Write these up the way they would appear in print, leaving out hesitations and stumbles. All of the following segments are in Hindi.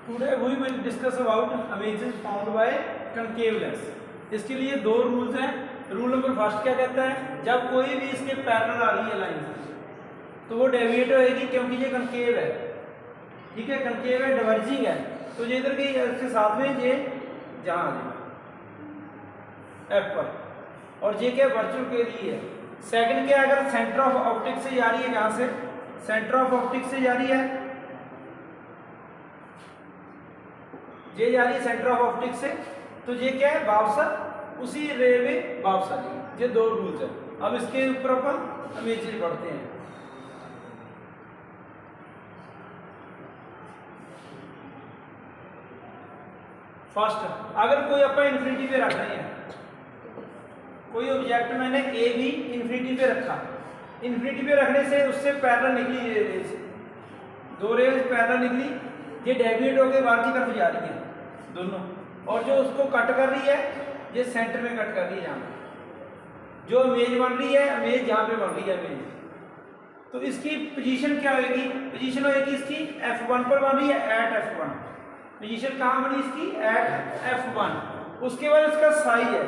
Today we will discuss about images found by concave lens. इसके लिए दो रूल्स हैं। रूल नंबर फर्स्ट क्या कहता है, जब कोई भी इसके पैरेलल आ रही है लाइन तो वो डेविएट होएगी, क्योंकि ये कंकेव है, ठीक है, कंकेव है, डाइवर्जिंग है, तो ये इधर की इसके साथ में ये जहाँ आ जाएगा एफ पर, और ये क्या वर्चुअल के लिए है। सेकंड क्या, अगर सेंटर ऑफ ऑप्टिक से जा रही है, यहाँ से सेंटर ऑफ ऑप्टिक से जा रही है, ये जा रही है सेंटर ऑफ ऑप्टिक से, तो ये क्या है, वापस उसी रे में वापस आ जाएगी। ये दो रूल्स है। अब इसके ऊपर अपन इमेजेस पढ़ते हैं। फर्स्ट, अगर कोई अपन इन्फिनिटी पे रख रहे हैं, कोई ऑब्जेक्ट मैंने ए भी इन्फिनिटी पे रखा, इन्फिनिटी पे रखने से उससे पैरेलल निकली ये रेज, दो रेज पैरेलल निकली, ये डेविएट होकर बाहर की तरफ जा रही है दोनों, और जो उसको कट कर रही है ये सेंटर में कट कर रही है, यहाँ जो इमेज बन रही है, इमेज यहाँ पे बन रही है इमेज, तो इसकी पोजीशन क्या होगी, पोजीशन होगी इसकी F1 पर बन रही है, एट F1। पोजीशन कहाँ बनी इसकी, एट F1। उसके बाद इसका साइज है,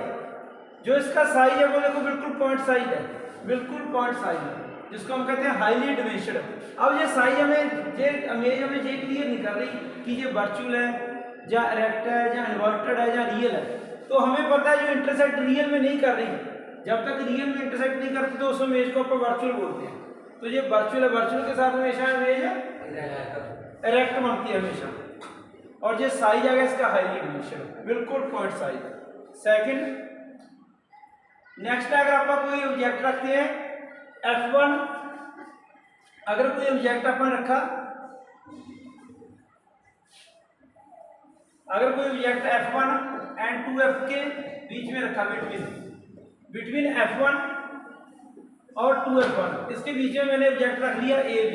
जो इसका साइज है वो देखो बिल्कुल पॉइंट साइज है, बिल्कुल पॉइंट साइज है, जिसको हम कहते हैं हाईली डिमेंशनड। अब ये साइज हमें ये इमेज हमें ये क्लियर नहीं कर रही कि ये वर्चुअल है या इरेक्ट है या इन्वर्टेड है या रियल है, तो हमें पता है जो इंटरसेक्ट रियल में नहीं कर रही, जब तक रियल में इंटरसेक्ट नहीं करती तो उस इमेज को अपन वर्चुअल बोलते हैं। तो ये वर्चुअल है, वर्चुअल के साथ हमेशा इमेज इरेक्ट बनती है हमेशा, और ये साइज आ गया इसका हाईली डिमेंशनड, बिल्कुल पॉइंट साइज। सेकंड, नेक्स्ट है, अगर आप कोई ऑब्जेक्ट रखते हैं F1, अगर कोई ऑब्जेक्ट अपन रखा, अगर कोई ऑब्जेक्ट F1 एंड 2F के बीच में रखा, बिटवीन F1 और 2F1, इसके बीच में मैंने ऑब्जेक्ट रख लिया AB,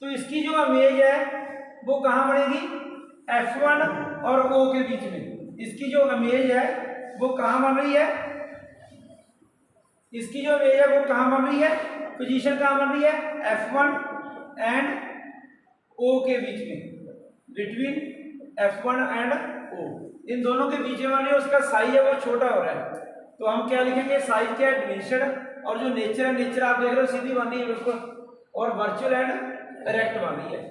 तो इसकी जो इमेज है वो कहाँ बनेगी, F1 और O के बीच में। इसकी जो इमेज है वो कहाँ बन रही है, इसकी जो इमेज है वो कहाँ बन रही है, पोजीशन कहाँ बन रही है, F1 एंड O के बीच में, बिटवीन F1 एंड O, इन दोनों के बीच में उसका साइज है वो छोटा हो रहा है, तो हम क्या लिखेंगे, साइज क्या है, डिमेंशन, और जो नेचर है, नेचर आप देख रहे हो सीधी बन रही है बिल्कुल, और वर्चुअल एंड डायरेक्ट बन रही है।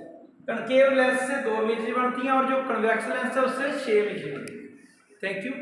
कनकेव लेंस से दो इमेजेस बनती हैं, और जो कन्वेक्स लेंस है उससे 6 इमेजेस बनती है। Thank you.